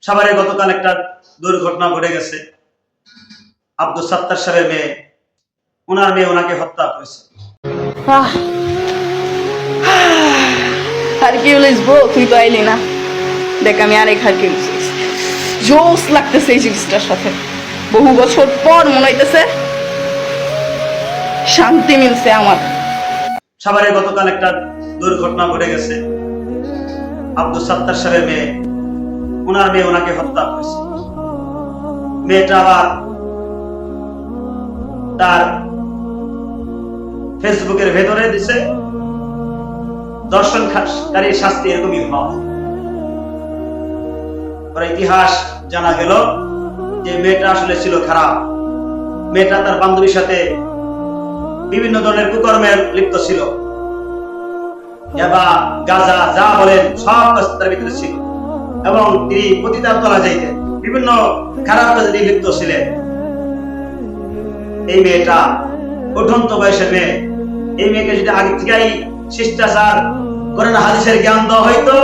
সাভারে গতকাল একটা দুর্ঘটনা ঘটে গেছে। আব্দুল সাত্তার সাহেবের মেয়ে, ওনার মেয়ে ওনাকে হত্যা করেছে। হারকিউলিস ব্রো, তুই তো আইলি না। দেখ আমি আরেক হারকিউলিস, জোস লাগতেছে এই জিনিসটার সাথে। বহু বছর পর মনে হইতেছে শান্তি মিলছে আমার। সাভারে গতকাল একটা দুর্ঘটনা ঘটে গেছে। আব্দুল সাত্তার সাহেবের মেয়ে, ওনার মেয়ে ওনাকে হত্যা করেছে। মেয়েটা আবার তার ফেসবুকের ভেতরে দিছে দর্শনকারী শাস্তি এরকমই হয়। ইতিহাস জানা গেল যে মেয়েটা আসলে ছিল খারাপ। মেয়েটা তার বান্ধবীর সাথে বিভিন্ন ধরনের কুকর্মে লিপ্ত ছিল। বা গাঁজা যা বলেন সব তার ভিতরে ছিল, এবং তিনি পতিতার তলা যাইতেন, বিভিন্ন খারাপ কাজে লিপ্ত ছিলেন। এই মেয়েটা অত্যন্ত বয়সের মেয়ে। এই মেয়েকে যদি আগে থেকেই শিষ্টাচার কোরআন হাদিসের জ্ঞান দেওয়া হইতো,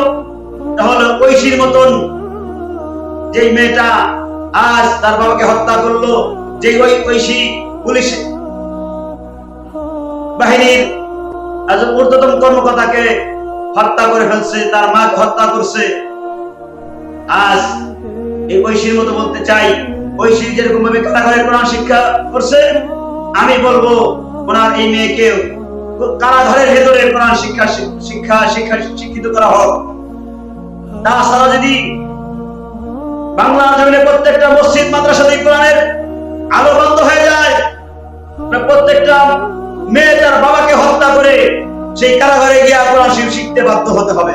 তাহলে ঐশীর মতন যে মেয়েটা আজ তার বাবাকে হত্যা করলো, যে ঐশী পুলিশ বাহিনীর ঊর্ধ্বতন কর্মকর্তাকে হত্যা করে ফেলছে, তার মাকে হত্যা করছে, আজ এই ঐশীর মতো বলতে চাই, ঐশী যেরকম ভাবে কারাগারে কোরআন শিক্ষা করছে, আমি বলবো ওনার এই মেয়েকে কারাগারের ভেতরে কোরআন শিক্ষিত করা হোক। তাছাড়া যদি বাংলা জমিনে প্রত্যেকটা মসজিদ মাদ্রাসাতে কোরআনের আলো বন্ধ হয়ে যায়, প্রত্যেকটা মেয়ে তার বাবাকে হত্যা করে সেই কারাগারে গিয়ে কোরআন শিখতে বাধ্য হতে হবে।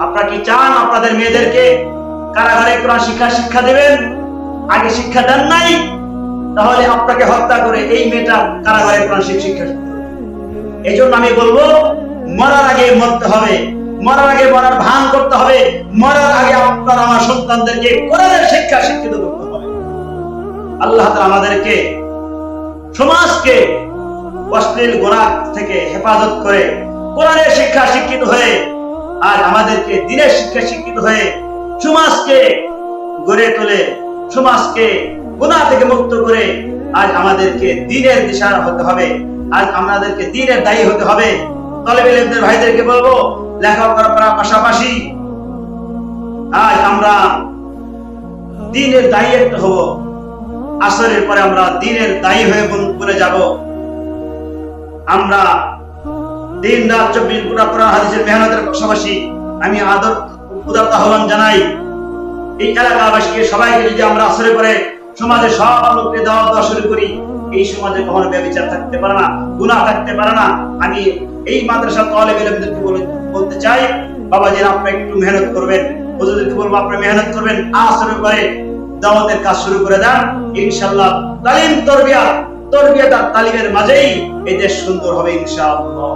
আপনারা কি চান আপনাদের মেয়েদেরকে কারাগারে কোরআন শিক্ষা দেবেন? আগে শিক্ষা দেন নাই, তাহলে আপনাকে হত্যা করে এই মেয়েটা কারাগারে কোরআন শিক্ষা। এই জন্য আমি বলবো, মরার আগে মরতে হবে, মরার আগে মরার ভান করতে হবে, মরার আগে আপনার আমার সন্তানদেরকে কোরআনের শিক্ষা শিক্ষিত করতে হবে। আল্লাহ তাআলা আমাদেরকে সমাজকে অশ্লীল গুনাহ থেকে হেফাজত করে কোরআনের শিক্ষা শিক্ষিত হয়ে আজ আমাদেরকে দ্বীনের শিক্ষা শিক্ষিত হয়ে সমাজকে গড়ে তোলে, সমাজকে গুনাহ থেকে মুক্ত করে আজ আমাদেরকে দ্বীনের দিশারা হতে হবে, আজ আমাদেরকে দ্বীনের দায়ী হতে হবে। তালেবে ইলমের ভাইদেরকে বলবো, লেখাপড়া করার পাশাপাশি আজ আমরা দ্বীনের দায়ী একটা হব। আসরের পরে আমরা দ্বীনের দায়ী হয়ে বলে যাব। আমরা দিন রাত 24 ঘন্টা কোরআন হাদিসের মেহনতের পাশাপাশি আমি উদারতা আহ্বান জানাই এই এলাকাবাসীকে, সবাইকে যদি আমরা আসরে পরে সমাজে সব লোককে দাওয়াত দেওয়া শুরু করি, এই সমাজে কখনো ব্যভিচার থাকতে পারে না, গুনাহ থাকতে পারে না। আমি এই মাদ্রাসা তালেবে ইলমদেরকে বলতে চাই, বাবাজি আপনি একটু মেহনত করবেন, হুজুরদেরকে বলবো আপনি মেহনত করবেন, আসরে পরে দাওয়াতের কাজ শুরু করে দেন। ইনশাআল্লাহ তালিম তরবিয়াত আর তালিমের মাঝেই এই দেশ সুন্দর হবে ইনশাআল্লাহ।